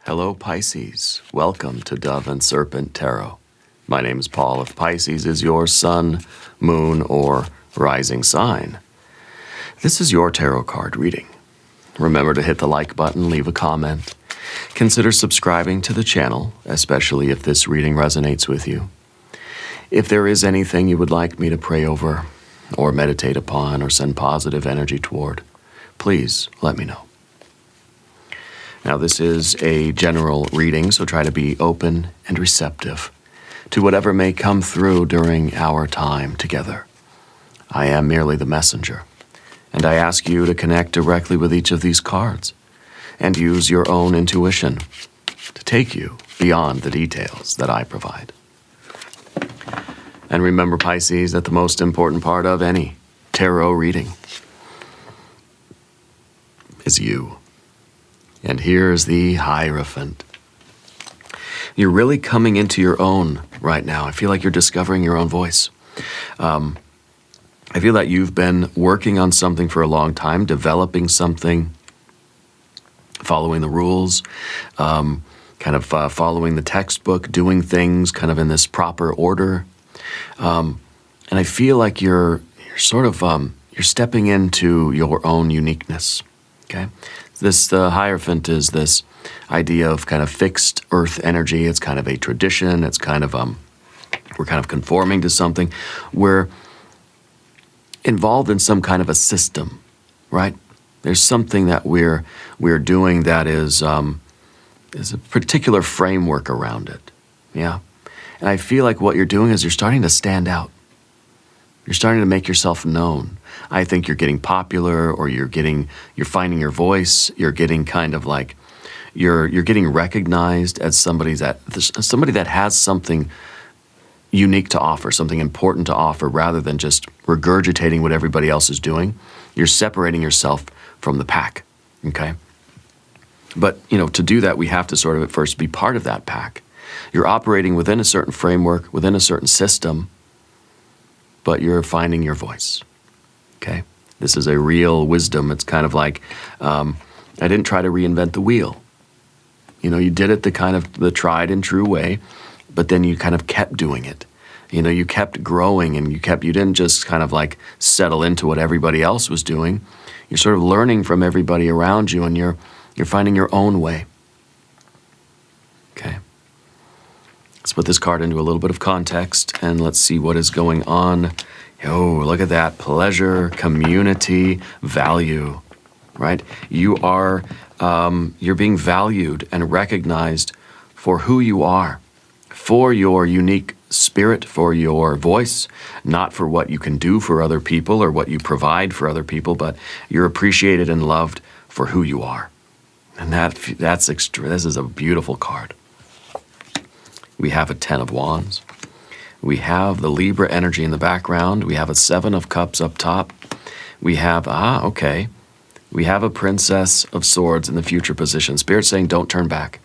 Hello Pisces, welcome to Dove and Serpent Tarot. My name is Paul. If Pisces is your sun, moon, or rising sign, this is your tarot card reading. Remember to hit the like button, leave a comment. Consider subscribing to the channel, especially if this reading resonates with you. If there is anything you would like me to pray over, or meditate upon, or send positive energy toward, please let me know. Now, this is a general reading, so try to be open and receptive to whatever may come through during our time together. I am merely the messenger, and I ask you to connect directly with each of these cards and use your own intuition to take you beyond the details that I provide. And remember, Pisces, that the most important part of any tarot reading is you. And here's the Hierophant. You're really coming into your own right now. I feel like you're discovering your own voice. I feel that you've been working on something for a long time, developing something, following the rules, following the textbook, doing things kind of in this proper order. And I feel like you're stepping into your own uniqueness. Okay. The Hierophant is this idea of kind of fixed earth energy. It's kind of a tradition. It's kind of, we're kind of conforming to something. We're involved in some kind of a system, right? There's something that we're doing that is a particular framework around it, yeah? And I feel like what you're doing is you're starting to stand out. You're starting to make yourself known. I think you're getting popular, or you're finding your voice. You're getting kind of like, you're getting recognized as somebody that has something unique to offer, something important to offer, rather than just regurgitating what everybody else is doing. You're separating yourself from the pack, okay? But, to do that, we have to sort of at first be part of that pack. You're operating within a certain framework, within a certain system, but you're finding your voice, okay? This is a real wisdom. It's kind of like, I didn't try to reinvent the wheel. You did it the tried and true way, but then you kind of kept doing it. You kept growing, and you didn't just kind of like settle into what everybody else was doing. You're sort of learning from everybody around you, and you're finding your own way, okay? Let's put this card into a little bit of context, and let's see what is going on. Oh, look at that. Pleasure, community, value, right? You're being valued and recognized for who you are, for your unique spirit, for your voice, not for what you can do for other people or what you provide for other people, but you're appreciated and loved for who you are. And this is a beautiful card. We have a 10 of Wands. We have the Libra energy in the background. We have a 7 of Cups up top. We have, we have a Princess of Swords in the future position. Spirit's saying, don't turn back.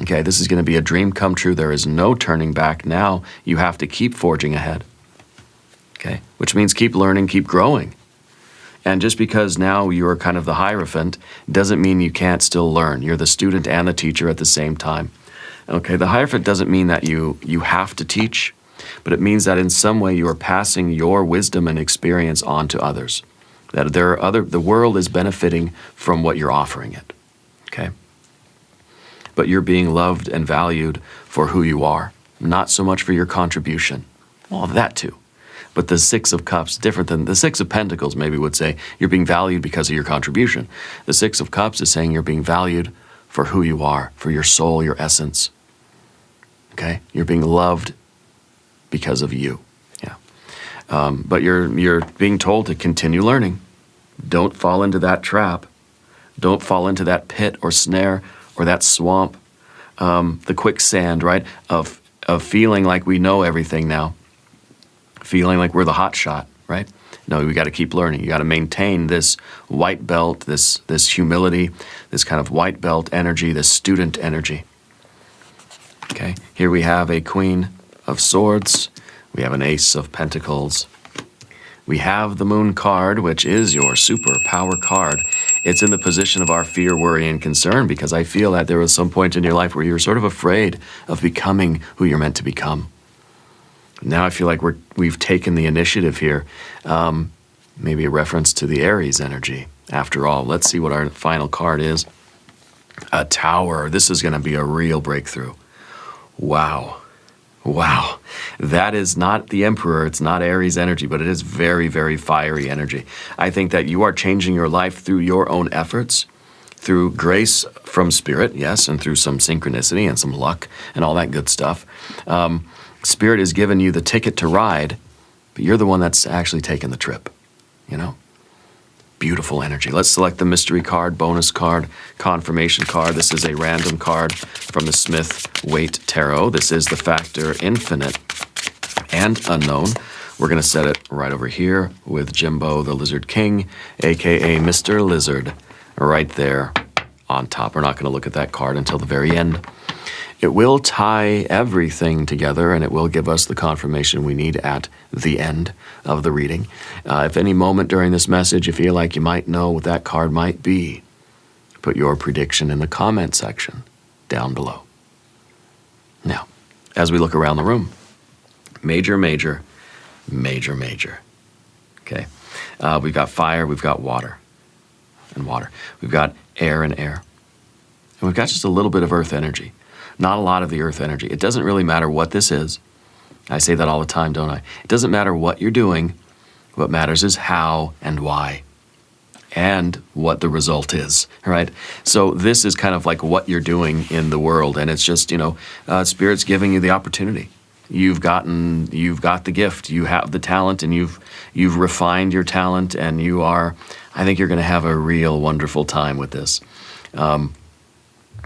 Okay, this is going to be a dream come true. There is no turning back now. You have to keep forging ahead. Okay, which means keep learning, keep growing. And just because now you're kind of the Hierophant doesn't mean you can't still learn. You're the student and the teacher at the same time. Okay, the Hierophant doesn't mean that you have to teach, but it means that in some way you are passing your wisdom and experience on to others. That the world is benefiting from what you're offering it, okay? But you're being loved and valued for who you are, not so much for your contribution. Well, that too. But the 6 of Cups, different than the 6 of Pentacles maybe would say, you're being valued because of your contribution. The 6 of Cups is saying you're being valued for who you are, for your soul, your essence. Okay, you're being loved because of you, yeah. But you're being told to continue learning. Don't fall into that trap. Don't fall into that pit or snare or that swamp, the quicksand, right? Of feeling like we know everything now, feeling like we're the hot shot, right? No, we got to keep learning. You got to maintain this white belt, this humility, this kind of white belt energy, this student energy. Okay, here we have a Queen of Swords. We have an Ace of Pentacles. We have the Moon card, which is your super power card. It's in the position of our fear, worry, and concern, because I feel that there was some point in your life where you were sort of afraid of becoming who you're meant to become. Now I feel like we've taken the initiative here. Maybe a reference to the Aries energy. After all, let's see what our final card is. A Tower. This is going to be a real breakthrough. Wow. Wow. That is not the Emperor. It's not Aries energy, but it is very, very fiery energy. I think that you are changing your life through your own efforts, through grace from Spirit, yes, and through some synchronicity and some luck and all that good stuff. Spirit has given you the ticket to ride, but you're the one that's actually taken the trip, you know? Beautiful energy. Let's select the mystery card, bonus card, confirmation card. This is a random card from the Smith-Waite Tarot. This is the factor infinite and unknown. We're going to set it right over here with Jimbo the Lizard King, a.k.a. Mr. Lizard, right there on top. We're not going to look at that card until the very end. It will tie everything together, and it will give us the confirmation we need at the end of the reading. If any moment during this message you feel like you might know what that card might be, put your prediction in the comment section down below. Now, as we look around the room, major, major, major, major. Okay, we've got fire, we've got water and water. We've got air and air. And we've got just a little bit of earth energy. Not a lot of the earth energy. It doesn't really matter what this is. I say that all the time, don't I? It doesn't matter what you're doing. What matters is how and why and what the result is, right? So this is kind of like what you're doing in the world, and it's just, you know, Spirit's giving you the opportunity. You've got the gift, you have the talent, and you've refined your talent, and I think you're going to have a real wonderful time with this.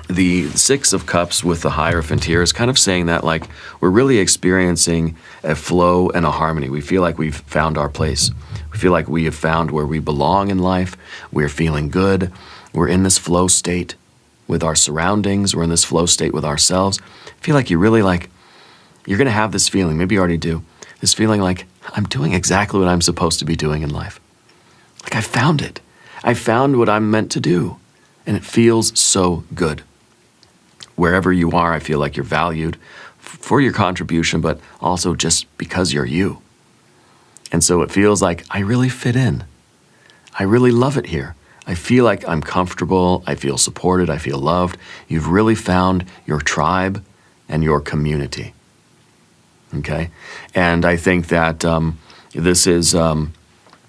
The Six of Cups with the Hierophant here is kind of saying that, like, we're really experiencing a flow and a harmony. We feel like we've found our place. We feel like we have found where we belong in life. We're feeling good. We're in this flow state with our surroundings. We're in this flow state with ourselves. I feel like you're going to have this feeling, maybe you already do, this feeling like, I'm doing exactly what I'm supposed to be doing in life. Like, I found it. I found what I'm meant to do. And it feels so good. Wherever you are, I feel like you're valued for your contribution, but also just because you're you. And so it feels like I really fit in. I really love it here. I feel like I'm comfortable. I feel supported. I feel loved. You've really found your tribe and your community. Okay? And I think that this is, I'm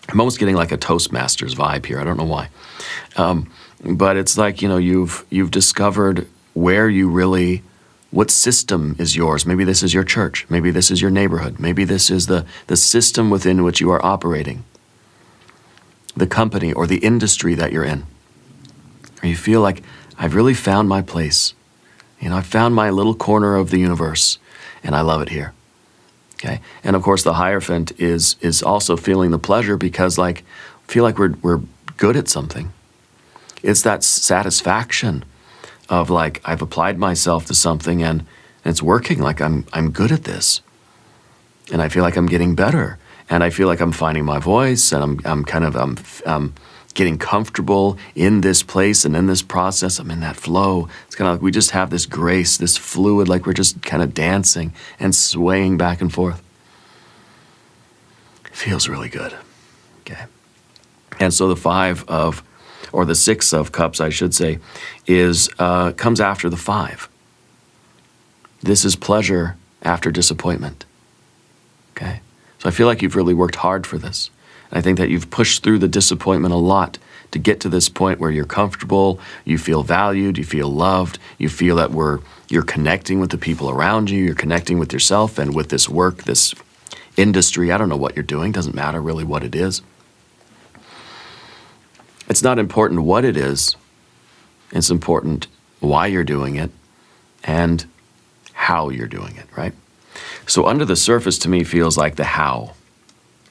almost getting like a Toastmasters vibe here. I don't know why. But it's like, you know, you've discovered where you really, what system is yours. Maybe this is your church. Maybe this is your neighborhood. Maybe this is the system within which you are operating, the company or the industry that you're in. Or you feel like, I've really found my place. You know, I've found my little corner of the universe, and I love it here. Okay? And of course, the Hierophant is also feeling the pleasure because, like, I feel like we're good at something. It's that satisfaction of, like, I've applied myself to something and it's working. Like, I'm good at this, and I feel like I'm getting better, and I feel like I'm finding my voice, and I'm getting comfortable in this place and in this process. I'm in that flow. It's kind of like we just have this grace, this fluid, like we're just kind of dancing and swaying back and forth. It feels really good. Okay, and so the Six of Cups, I should say, comes after the Five. This is pleasure after disappointment. Okay? So I feel like you've really worked hard for this. And I think that you've pushed through the disappointment a lot to get to this point where you're comfortable, you feel valued, you feel loved, you feel that you're connecting with the people around you, you're connecting with yourself and with this work, this industry. I don't know what you're doing. Doesn't matter really what it is. It's not important what it is. It's important why you're doing it and how you're doing it, right? So under the surface, to me, feels like the how.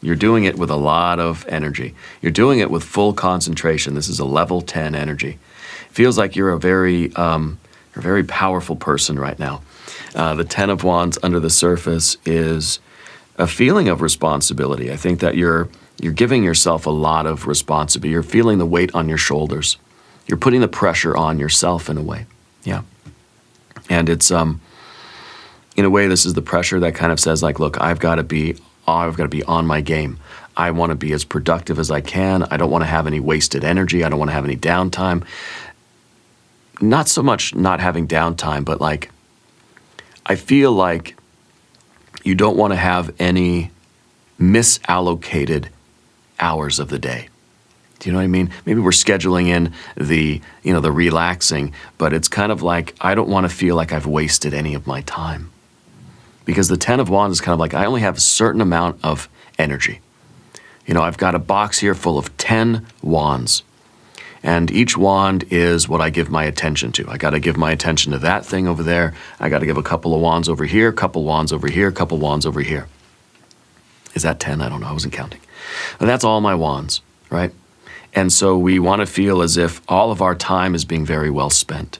You're doing it with a lot of energy. You're doing it with full concentration. This is a level 10 energy. It feels like you're a very powerful person right now. The 10 of Wands under the surface is a feeling of responsibility. I think that you're You're giving yourself a lot of responsibility. You're feeling the weight on your shoulders. You're putting the pressure on yourself in a way. Yeah. And it's, in a way, this is the pressure that kind of says like, look, I've got to be on my game. I want to be as productive as I can. I don't want to have any wasted energy. I don't want to have any downtime. Not so much not having downtime, but like, I feel like you don't want to have any misallocated hours of the day. Do you know what I mean? Maybe we're scheduling in the relaxing, but it's kind of like, I don't want to feel like I've wasted any of my time. Because the 10 of Wands is kind of like, I only have a certain amount of energy. I've got a box here full of 10 wands. And each wand is what I give my attention to. I got to give my attention to that thing over there. I got to give a couple of wands over here, a couple wands over here, a couple wands over here. Is that 10? I don't know. I wasn't counting. And that's all my wands, right? And so we want to feel as if all of our time is being very well spent.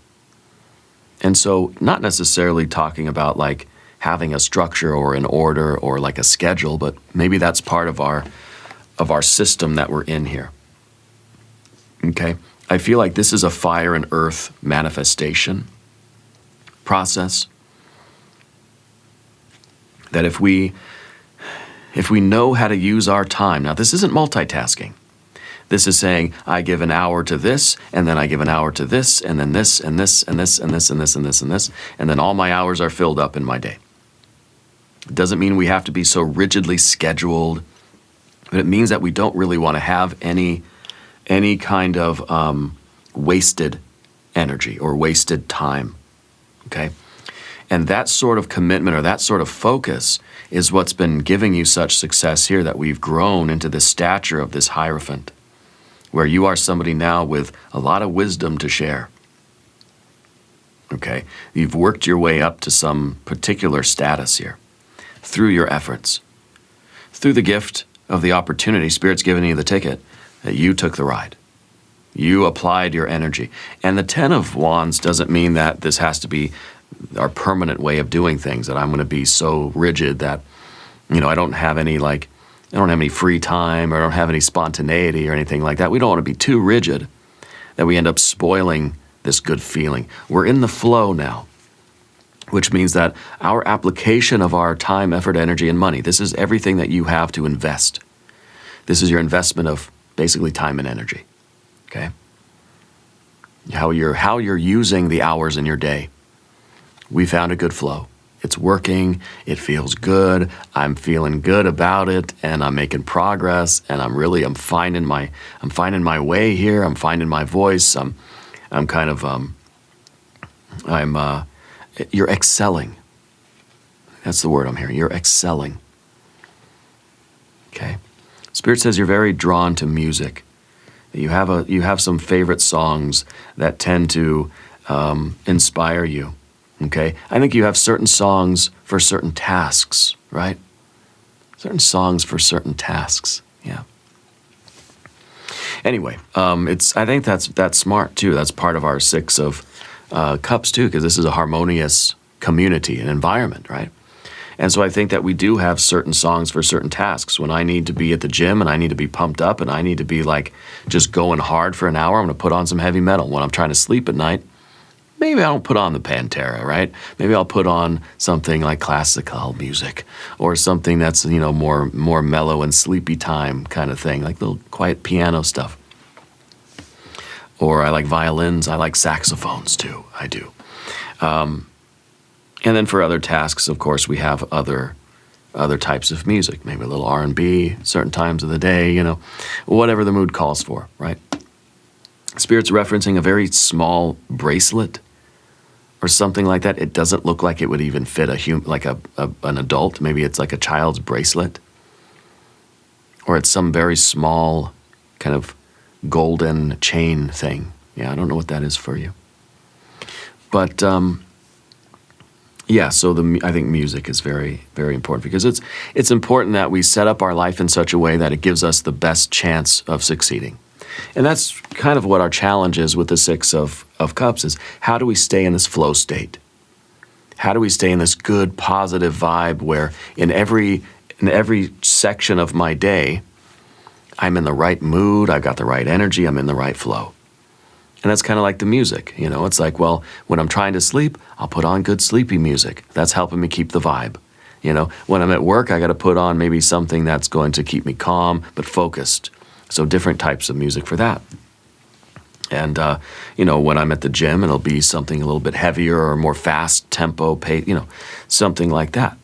And so not necessarily talking about like having a structure or an order or like a schedule, but maybe that's part of our system that we're in here. Okay? I feel like this is a fire and earth manifestation process. That if we know how to use our time, now this isn't multitasking. This is saying, I give an hour to this, and then I give an hour to this, and then this, and this, and this, and this, and this, and this, and this, and then all my hours are filled up in my day. It doesn't mean we have to be so rigidly scheduled, but it means that we don't really want to have any kind of wasted energy or wasted time, okay? And that sort of commitment or that sort of focus is what's been giving you such success here, that we've grown into this stature of this Hierophant, where you are somebody now with a lot of wisdom to share. Okay? You've worked your way up to some particular status here through your efforts, through the gift of the opportunity. Spirit's given you the ticket that you took the ride. You applied your energy. And the 10 of Wands doesn't mean that this has to be our permanent way of doing things, that I'm going to be so rigid that, I don't have any free time, or I don't have any spontaneity or anything like that. We don't want to be too rigid that we end up spoiling this good feeling. We're in the flow now, which means that our application of our time, effort, energy, and money, this is everything that you have to invest. This is your investment of basically time and energy, okay? How you're using the hours in your day. We found a good flow. It's working, it feels good, I'm feeling good about it, and I'm making progress, and I'm finding my way here, I'm finding my voice, you're excelling. That's the word I'm hearing, you're excelling. Okay? Spirit says you're very drawn to music. You have some favorite songs that tend to inspire you. Okay? I think you have certain songs for certain tasks, right? Certain songs for certain tasks, yeah. Anyway, I think that's smart too. That's part of our 6 of Cups too, because this is a harmonious community and environment, right? And so I think that we do have certain songs for certain tasks. When I need to be at the gym and I need to be pumped up and I need to be like just going hard for an hour, I'm going to put on some heavy metal. When I'm trying to sleep at night, maybe I don't put on the Pantera, right? Maybe I'll put on something like classical music or something that's, more mellow and sleepy time kind of thing, like little quiet piano stuff. Or I like violins, I like saxophones too, I do. And then for other tasks, of course, we have other types of music, maybe a little R&B, certain times of the day, whatever the mood calls for, right? Spirit's referencing a very small bracelet or something like that. It doesn't look like it would even fit an adult. Maybe it's like a child's bracelet. Or it's some very small kind of golden chain thing. Yeah, I don't know what that is for you. But, yeah, so I think music is very, very important because it's important that we set up our life in such a way that it gives us the best chance of succeeding. And that's kind of what our challenge is with the 6 of Cups is how do we stay in this flow state? How do we stay in this good, positive vibe where in every section of my day, I'm in the right mood, I've got the right energy, I'm in the right flow. And that's kind of like the music, you know, it's like, well, when I'm trying to sleep, I'll put on good sleepy music. That's helping me keep the vibe. You know, when I'm at work, I got to put on maybe something that's going to keep me calm but focused. So different types of music for that. And, you know, when I'm at the gym, it'll be something a little bit heavier or more fast tempo, pace, you know, something like that.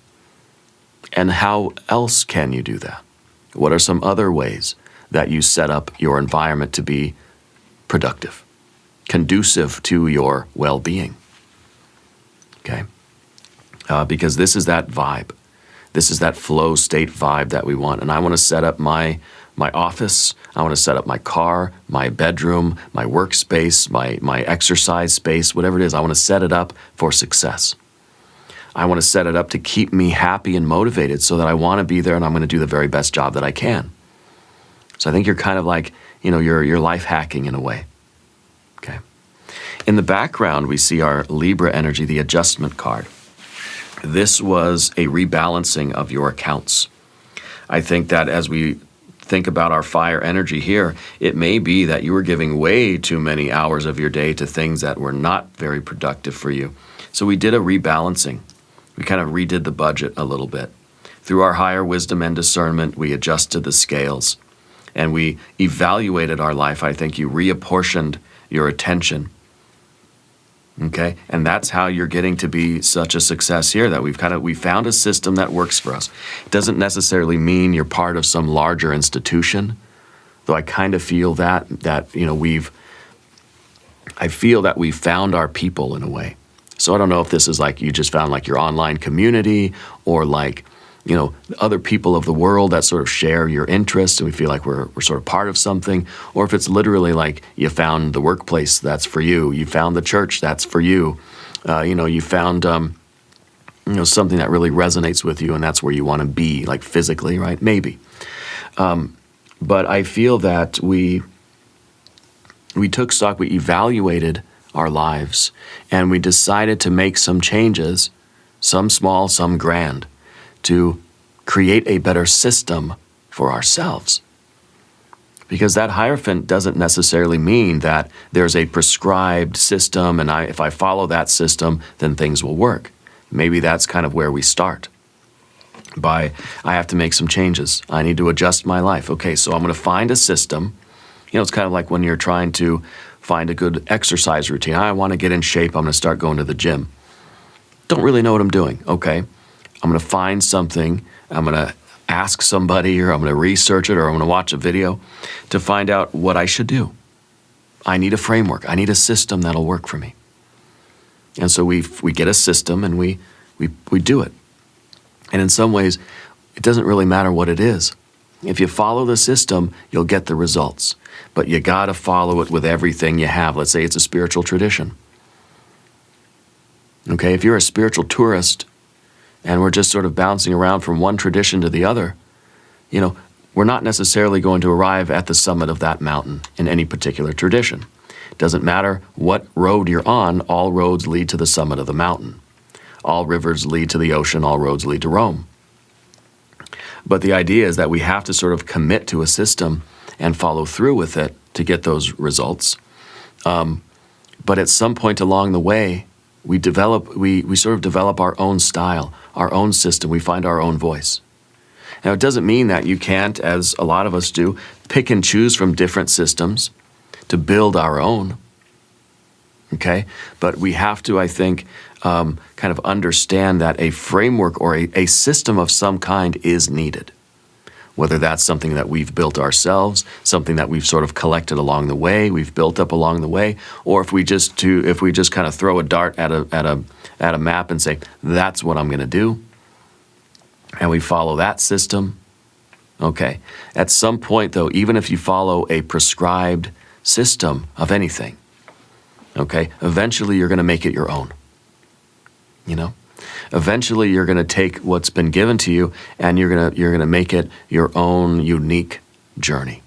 And how else can you do that? What are some other ways that you set up your environment to be productive, conducive to your well-being? Okay? Because this is that vibe. This is that flow state vibe that we want. And I want to set up my office. I want to set up my car, my bedroom, my workspace, my exercise space, whatever it is. I want to set it up for success. I want to set it up to keep me happy and motivated so that I want to be there and I'm going to do the very best job that I can. So I think you're kind of like, you know, you're life hacking in a way. Okay. In the background, we see our Libra energy, the adjustment card. This was a rebalancing of your accounts. I think that as we think about our fire energy here, it may be that you were giving way too many hours of your day to things that were not very productive for you. So we did a rebalancing. We kind of redid the budget a little bit. Through our higher wisdom and discernment, we adjusted the scales and we evaluated our life. I think you reapportioned your attention. Okay, and that's how you're getting to be such a success here, that we found a system that works for us. It doesn't necessarily mean you're part of some larger institution, though I kind of feel that you know, I feel that we've found our people in a way. So I don't know if this is like you just found like your online community, or like, you know, other people of the world that sort of share your interests and we feel like we're sort of part of something, or if it's literally like you found the workplace that's for you, you found the church that's for you, you know, you found you know, something that really resonates with you and that's where you want to be, like physically, right? Maybe. But I feel that we took stock, we evaluated our lives, and we decided to make some changes, some small, some grand, to create a better system for ourselves. Because that Hierophant doesn't necessarily mean that there's a prescribed system and if I follow that system, then things will work. Maybe that's kind of where we start. I have to make some changes. I need to adjust my life. Okay, so I'm going to find a system. You know, it's kind of like when you're trying to find a good exercise routine. I want to get in shape. I'm going to start going to the gym. Don't really know what I'm doing. Okay. I'm going to find something, I'm going to ask somebody, or I'm going to research it, or I'm going to watch a video to find out what I should do. I need a framework. I need a system that'll work for me. And so we get a system and we do it. And in some ways, it doesn't really matter what it is. If you follow the system, you'll get the results. But you got to follow it with everything you have. Let's say it's a spiritual tradition. Okay, if you're a spiritual tourist, and we're just sort of bouncing around from one tradition to the other, you know, we're not necessarily going to arrive at the summit of that mountain in any particular tradition. It doesn't matter what road you're on, all roads lead to the summit of the mountain. All rivers lead to the ocean, all roads lead to Rome. But the idea is that we have to sort of commit to a system and follow through with it to get those results. But at some point along the way, we sort of develop our own style, our own system. We find our own voice. Now, it doesn't mean that you can't, as a lot of us do, pick and choose from different systems to build our own. Okay? But we have to, I think, kind of understand that a framework or a system of some kind is needed. Whether that's something that we've built ourselves, something that we've sort of collected along the way, we've built up along the way, or if we just kind of throw a dart at a map and say, that's what I'm going to do, and we follow that system. Okay. At some point, though, even if you follow a prescribed system of anything, okay, eventually you're going to make it your own. You know? Eventually, you're going to take what's been given to you and you're going to make it your own unique journey.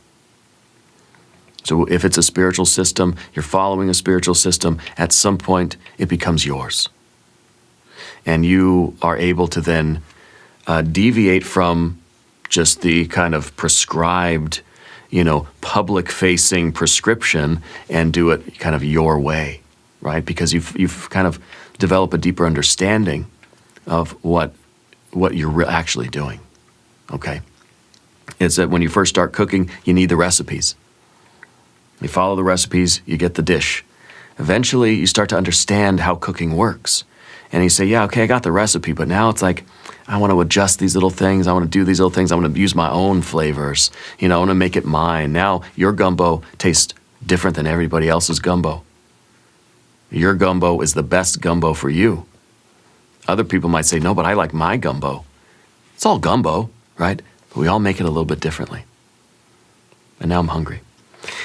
So if it's a spiritual system, you're following a spiritual system, at some point it becomes yours. And you are able to then deviate from just the kind of prescribed public-facing prescription and do it kind of your way, right? Because you've kind of developed a deeper understanding of what you're actually doing, okay? It's that when you first start cooking, you need the recipes. You follow the recipes, you get the dish. Eventually, you start to understand how cooking works. And you say, yeah, okay, I got the recipe, but now it's like, I want to adjust these little things. I want to do these little things. I want to use my own flavors. I want to make it mine. Now, your gumbo tastes different than everybody else's gumbo. Your gumbo is the best gumbo for you. Other people might say, no, but I like my gumbo. It's all gumbo, right? But we all make it a little bit differently. And now I'm hungry.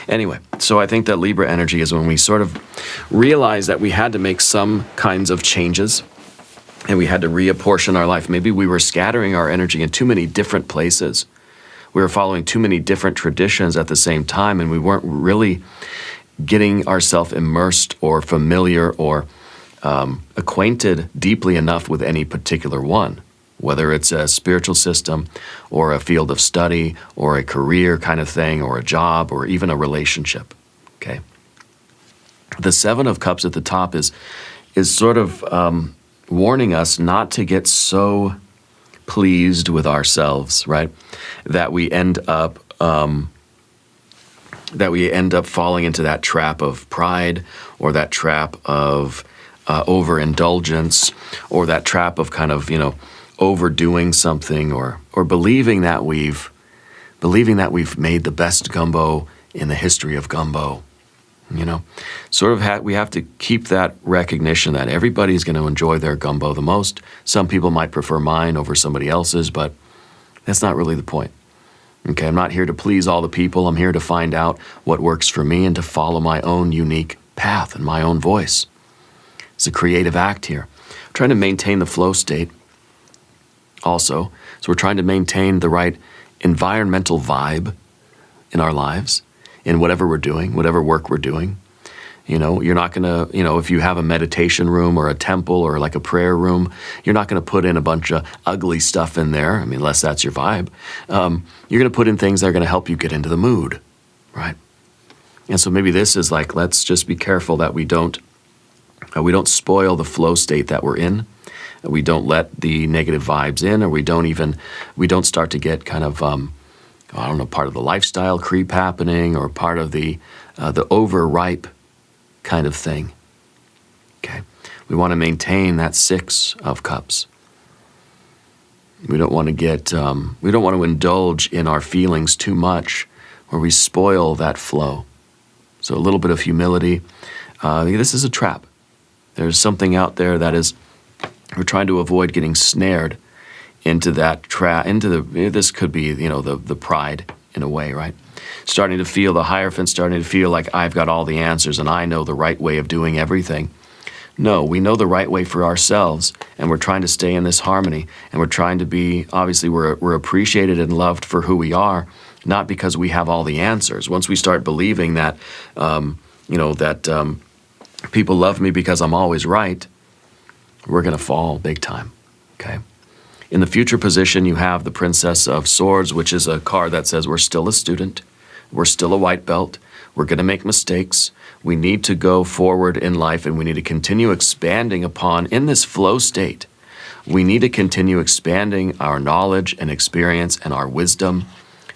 Anyway, so I think that Libra energy is when we sort of realize that we had to make some kinds of changes and we had to reapportion our life. Maybe we were scattering our energy in too many different places. We were following too many different traditions at the same time, and we weren't really getting ourselves immersed or familiar or acquainted deeply enough with any particular one, whether it's a spiritual system or a field of study or a career kind of thing or a job or even a relationship, okay? The Seven of Cups at the top is sort of warning us not to get so pleased with ourselves, right? That we end up falling into that trap of pride or that trap of overindulgence or that trap of kind of, overdoing something or believing that we've made the best gumbo in the history of gumbo. We have to keep that recognition that everybody's going to enjoy their gumbo the most. Some people might prefer mine over somebody else's, but that's not really the point. Okay, I'm not here to please all the people. I'm here to find out what works for me and to follow my own unique path and my own voice. It's a creative act here. I'm trying to maintain the flow state also. So we're trying to maintain the right environmental vibe in our lives, in whatever we're doing, whatever work we're doing. You're not going to, if you have a meditation room or a temple or like a prayer room, you're not going to put in a bunch of ugly stuff in there. Unless that's your vibe. You're going to put in things that are going to help you get into the mood, right? And so maybe this is like, let's just be careful that we don't spoil the flow state that we're in. We don't let the negative vibes in, or we don't start to get kind of, part of the lifestyle creep happening or part of the overripe kind of thing. Okay, we want to maintain that Six of Cups. We don't want to indulge in our feelings too much, where we spoil that flow. So a little bit of humility. This is a trap. There's something out there that is. We're trying to avoid getting snared into that trap. This could be the pride in a way, right? Starting to feel the Hierophant, starting to feel like I've got all the answers and I know the right way of doing everything. No, we know the right way for ourselves, and we're trying to stay in this harmony, and we're trying to be, obviously we're appreciated and loved for who we are, not because we have all the answers. Once we start believing that, people love me because I'm always right, we're going to fall big time, okay? In the future position, you have the Princess of Swords, which is a card that says we're still a student, we're still a white belt, we're going to make mistakes, we need to go forward in life, and we need to continue expanding upon, in this flow state, we need to continue expanding our knowledge and experience and our wisdom.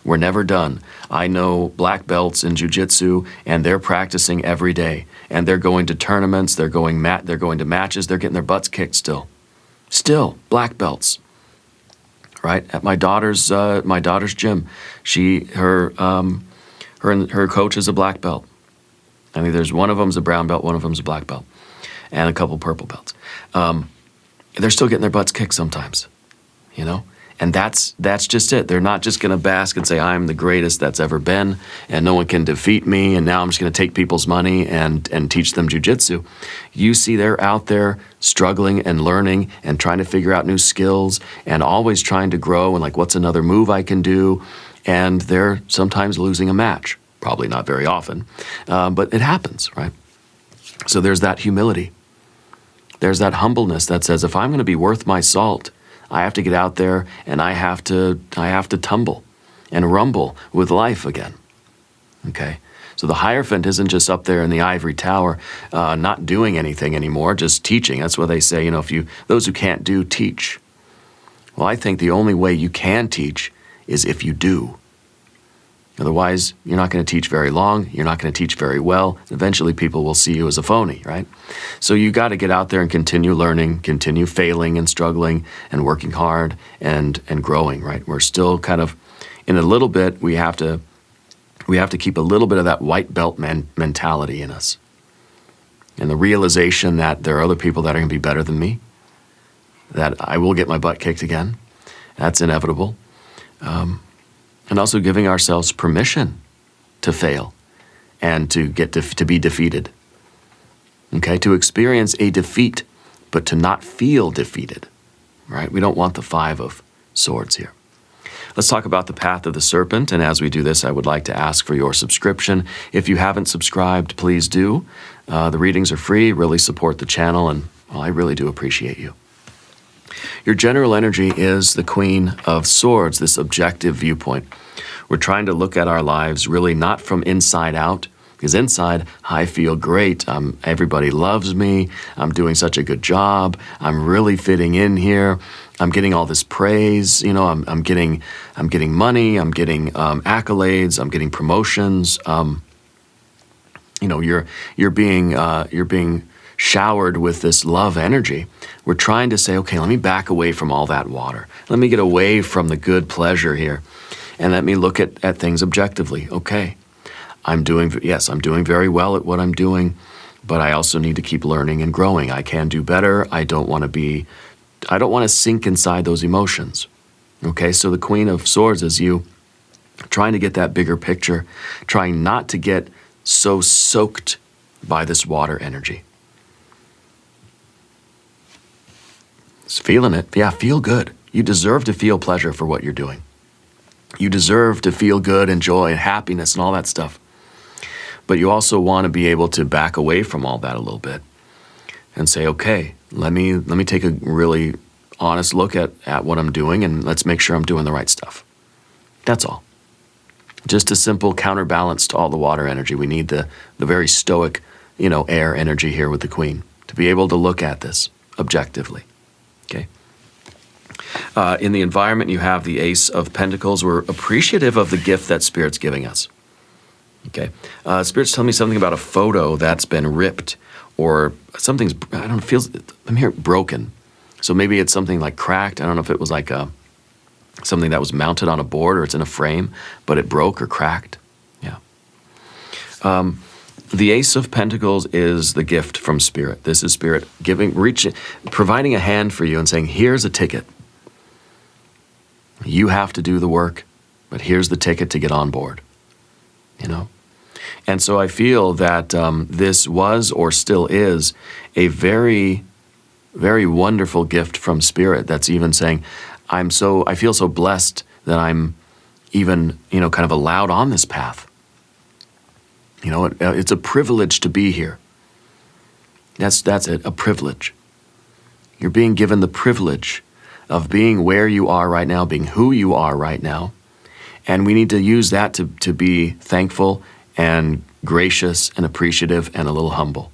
We're never done. I know black belts in jiu-jitsu, and they're practicing every day. And they're going to tournaments, they're going to matches, they're getting their butts kicked still. Still, black belts. Right? At my daughter's gym, her coach is a black belt. There's one of them's a brown belt, one of them's a black belt, and a couple purple belts. They're still getting their butts kicked sometimes, And that's just it. They're not just going to bask and say, I'm the greatest that's ever been, and no one can defeat me, and now I'm just going to take people's money and teach them jiu-jitsu. You see they're out there struggling and learning and trying to figure out new skills and always trying to grow and like, what's another move I can do? And they're sometimes losing a match. Probably not very often, but it happens, right? So there's that humility. There's that humbleness that says, if I'm going to be worth my salt, I have to get out there and I have to tumble and rumble with life again. Okay? So the Hierophant isn't just up there in the ivory tower, not doing anything anymore, just teaching. That's what they say, those who can't do, teach. Well, I think the only way you can teach is if you do. Otherwise, you're not going to teach very long, you're not going to teach very well, eventually people will see you as a phony, right? So you got to get out there and continue learning, continue failing and struggling and working hard and growing, right? We're still kind of, in a little bit, we have to keep a little bit of that white belt mentality in us. And the realization that there are other people that are going to be better than me, that I will get my butt kicked again. That's inevitable. And also giving ourselves permission to fail and to get to be defeated. Okay, to experience a defeat, but to not feel defeated, right? We don't want the 5 of Swords here. Let's talk about the path of the serpent, and as we do this, I would like to ask for your subscription. If you haven't subscribed, please do. The readings are free, really support the channel, and well, I really do appreciate you. Your general energy is the Queen of Swords, this objective viewpoint. We're trying to look at our lives really not from inside out, because inside, I feel great. Everybody loves me. I'm doing such a good job. I'm really fitting in here. I'm getting all this praise. I'm getting money. I'm getting accolades. I'm getting promotions. You're being showered with this love energy. We're trying to say, okay, let me back away from all that water. Let me get away from the good pleasure here, and let me look at things objectively. Okay. I'm doing very well at what I'm doing, but I also need to keep learning and growing. I can do better. I don't want to sink inside those emotions. Okay, so the Queen of Swords is you trying to get that bigger picture, trying not to get so soaked by this water energy. Just feeling it. Yeah, feel good. You deserve to feel pleasure for what you're doing. You deserve to feel good and joy and happiness and all that stuff. But you also want to be able to back away from all that a little bit and say, okay, let me take a really honest look at what I'm doing, and let's make sure I'm doing the right stuff. That's all. Just a simple counterbalance to all the water energy. We need the very stoic, air energy here with the Queen to be able to look at this objectively. Okay. In the environment, you have the Ace of Pentacles. We're appreciative of the gift that Spirit's giving us. Okay. Spirit's telling me something about a photo that's been ripped, or something's, I'm hearing broken. So maybe it's something like cracked. I don't know if it was like something that was mounted on a board or it's in a frame, but it broke or cracked. Yeah. The Ace of Pentacles is the gift from Spirit. This is Spirit providing a hand for you and saying, here's a ticket. You have to do the work, but here's the ticket to get on board. And so I feel that this was or still is a very, very wonderful gift from Spirit that's even saying, I feel so blessed that I'm even, kind of allowed on this path. It's a privilege to be here. That's it, a privilege. You're being given the privilege of being where you are right now, being who you are right now. And we need to use that to be thankful and gracious and appreciative and a little humble.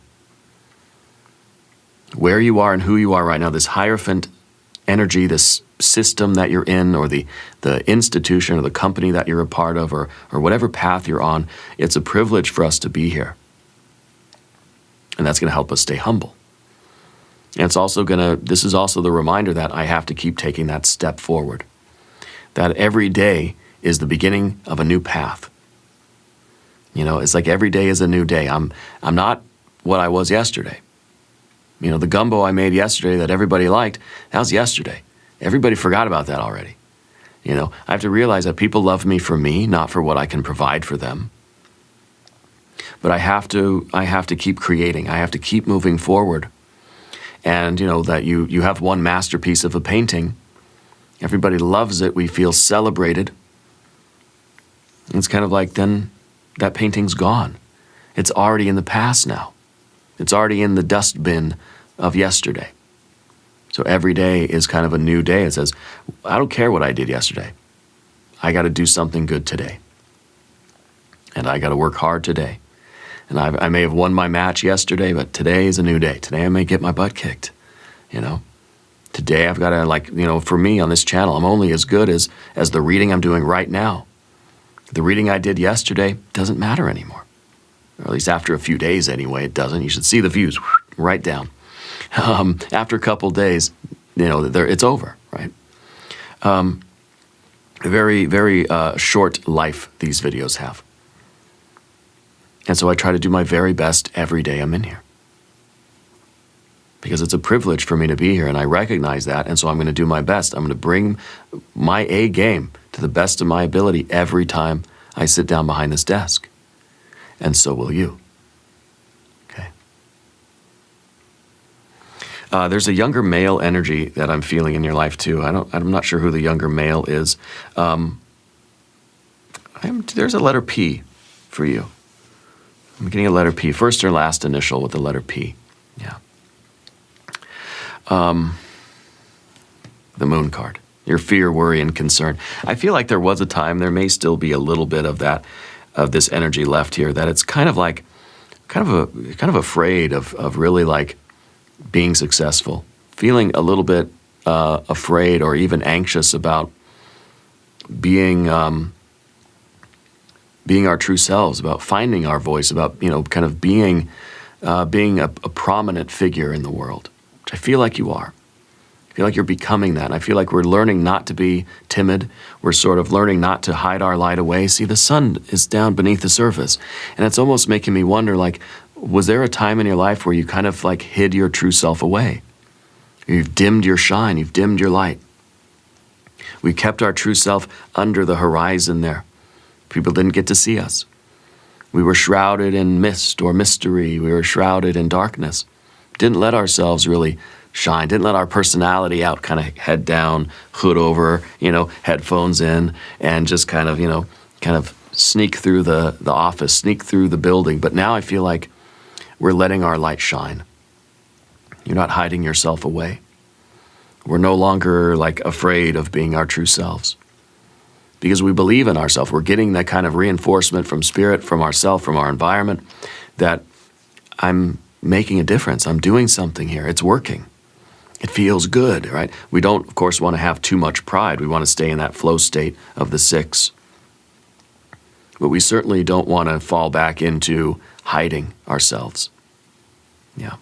Where you are and who you are right now, this Hierophant energy, this system that you're in, or the institution or the company that you're a part of, or whatever path you're on, it's a privilege for us to be here. And that's going to help us stay humble. And this is also the reminder that I have to keep taking that step forward. That every day is the beginning of a new path. It's like every day is a new day. I'm not what I was yesterday. The gumbo I made yesterday that everybody liked, that was yesterday. Everybody forgot about that already. I have to realize that people love me for me, not for what I can provide for them. But I have to keep creating. I have to keep moving forward. And that you have one masterpiece of a painting. Everybody loves it. We feel celebrated. It's kind of like then that painting's gone. It's already in the past now. It's already in the dustbin of yesterday. So every day is kind of a new day. It says, I don't care what I did yesterday. I got to do something good today. And I got to work hard today. And I may have won my match yesterday, but today is a new day. Today I may get my butt kicked, you know. Today I've got to, like, you know, for me on this channel, I'm only as good as the reading I'm doing right now. The reading I did yesterday doesn't matter anymore. Or at least after a few days anyway, it doesn't. You should see the views right down. After a couple days, you know, it's over, right? Very, very short life these videos have. And so I try to do my very best every day I'm in here. Because it's a privilege for me to be here, and I recognize that, and so I'm going to do my best. I'm going to bring my A game to the best of my ability every time I sit down behind this desk. And so will you. Okay. There's a younger male energy that I'm feeling in your life too. I'm not sure who the younger male is. There's a letter P for you. I'm getting a letter P, first or last initial with the letter P. Yeah. The Moon card. Your fear, worry, and concern. I feel like there was a time, there may still be a little bit of that, of this energy left here, that it's kind of like, kind of afraid of really like being successful, feeling a little bit afraid or even anxious about being our true selves, about finding our voice, about, you know, kind of being a prominent figure in the world, which I feel like you are. I feel like you're becoming that. And I feel like we're learning not to be timid. We're sort of learning not to hide our light away. See, the sun is down beneath the surface. And it's almost making me wonder, like, was there a time in your life where you kind of like hid your true self away? You've dimmed your shine. You've dimmed your light. We kept our true self under the horizon there. People didn't get to see us. We were shrouded in mist or mystery. We were shrouded in darkness. Didn't let ourselves really shine. Didn't let our personality out, kind of head down, hood over, you know, headphones in, and just kind of, you know, kind of sneak through the office, sneak through the building. But now I feel like we're letting our light shine. You're not hiding yourself away. We're no longer like afraid of being our true selves. Because we believe in ourselves. We're getting that kind of reinforcement from spirit, from ourself, from our environment, that I'm making a difference. I'm doing something here. It's working. It feels good, right? We don't, of course, want to have too much pride. We want to stay in that flow state of the 6. But we certainly don't want to fall back into hiding ourselves. Yeah.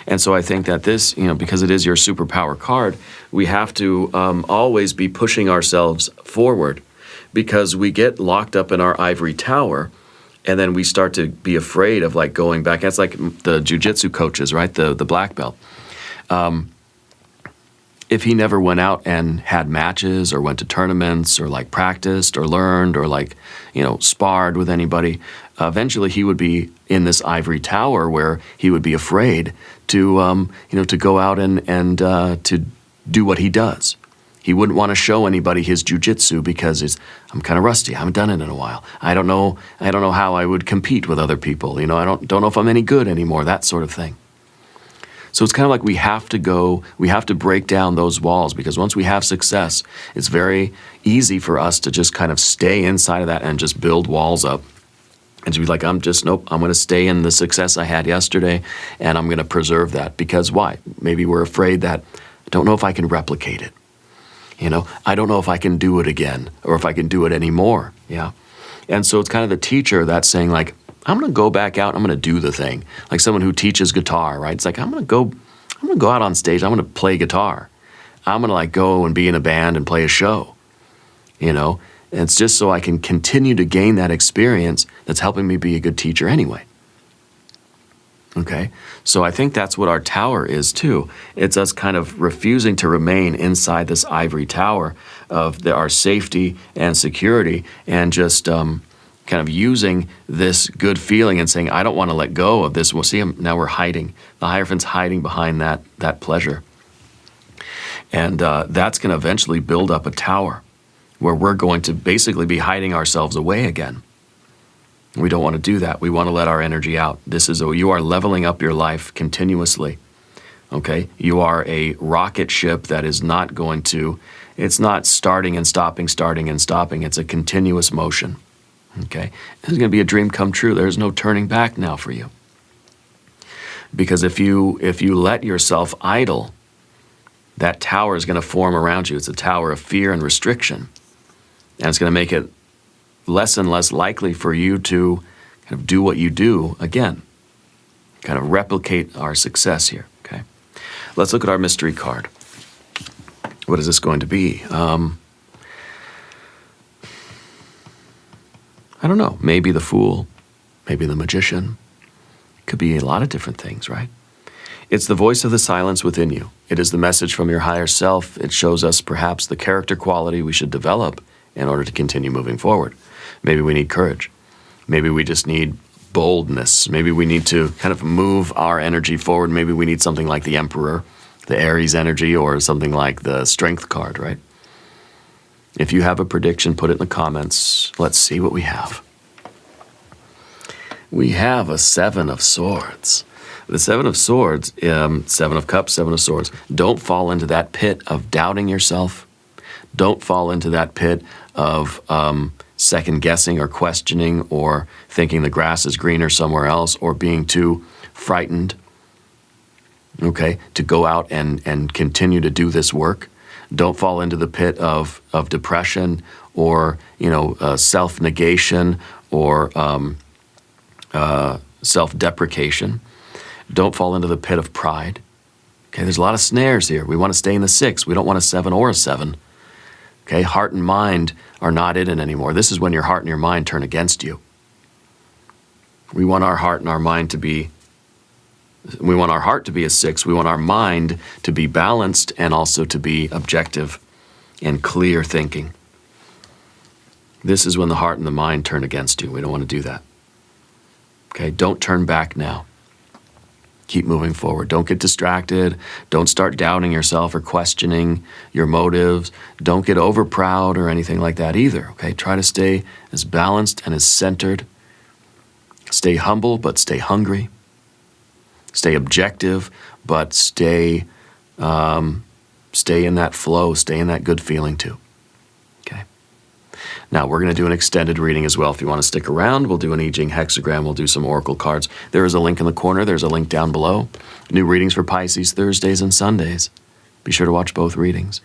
And so I think that this, you know, because it is your superpower card, we have to always be pushing ourselves forward, because we get locked up in our ivory tower, and then we start to be afraid of like going back. That's like the jiu-jitsu coaches, right? The black belt. If he never went out and had matches or went to tournaments or like practiced or learned or like, you know, sparred with anybody, eventually he would be in this ivory tower where he would be afraid to, you know, to go out and to do what he does. He wouldn't want to show anybody his jiu-jitsu because I'm kind of rusty. I haven't done it in a while. I don't know how I would compete with other people. You know, I don't know if I'm any good anymore, that sort of thing. So it's kind of like we have to break down those walls, because once we have success, it's very easy for us to just kind of stay inside of that and just build walls up. And to be like, nope, I'm going to stay in the success I had yesterday, and I'm going to preserve that. Because why? Maybe we're afraid that I don't know if I can replicate it. You know, I don't know if I can do it again or if I can do it anymore. Yeah. And so it's kind of the teacher that's saying like, I'm going to go back out, I'm going to do the thing. Like someone who teaches guitar, right? It's like, I'm going to go out on stage, I'm going to play guitar. I'm going to like go and be in a band and play a show, you know? And it's just so I can continue to gain that experience that's helping me be a good teacher anyway. Okay? So I think that's what our tower is too. It's us kind of refusing to remain inside this ivory tower of our safety and security, and just kind of using this good feeling and saying, I don't want to let go of this. We'll see, now we're hiding. The Hierophant's hiding behind that pleasure. And that's going to eventually build up a tower where we're going to basically be hiding ourselves away again. We don't want to do that. We want to let our energy out. You are leveling up your life continuously. Okay? You are a rocket ship that is not going to, it's not starting and stopping, starting and stopping. It's a continuous motion. Okay? This is going to be a dream come true. There's no turning back now for you. Because if you let yourself idle, that tower is going to form around you. It's a tower of fear and restriction. And it's going to make it less and less likely for you to kind of do what you do again. Kind of replicate our success here, okay? Let's look at our mystery card. What is this going to be? I don't know. Maybe the Fool. Maybe the Magician. Could be a lot of different things, right? It's the voice of the silence within you. It is the message from your higher self. It shows us perhaps the character quality we should develop in order to continue moving forward. Maybe we need courage. Maybe we just need boldness. Maybe we need to kind of move our energy forward. Maybe we need something like the Emperor, the Aries energy, or something like the Strength card, right? If you have a prediction, put it in the comments. Let's see what we have. We have a 7 of Swords. The 7 of Swords, 7 of Cups, 7 of Swords. Don't fall into that pit of doubting yourself. Don't fall into that pit of second guessing or questioning or thinking the grass is greener somewhere else or being too frightened, okay, to go out and continue to do this work. Don't fall into the pit of depression or, self-negation or self-deprecation. Don't fall into the pit of pride. Okay, there's a lot of snares here. We want to stay in the 6. We don't want a 7 or a 7. Okay, heart and mind are not in it anymore. This is when your heart and your mind turn against you. We want our heart and our mind to be, we want our heart to be a 6. We want our mind to be balanced and also to be objective and clear thinking. This is when the heart and the mind turn against you. We don't want to do that. Okay, don't turn back now. Keep moving forward. Don't get distracted. Don't start doubting yourself or questioning your motives. Don't get over proud or anything like that either, okay? Try to stay as balanced and as centered. Stay humble, but stay hungry. Stay objective, but stay in that flow. Stay in that good feeling too, okay? Now, we're going to do an extended reading as well. If you want to stick around, we'll do an I Ching hexagram. We'll do some oracle cards. There is a link in the corner. There's a link down below. New readings for Pisces Thursdays and Sundays. Be sure to watch both readings.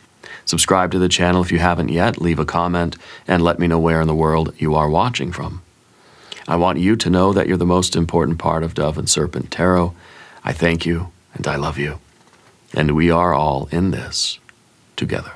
Subscribe to the channel if you haven't yet. Leave a comment and let me know where in the world you are watching from. I want you to know that you're the most important part of Dove and Serpent Tarot. I thank you and I love you. And we are all in this together.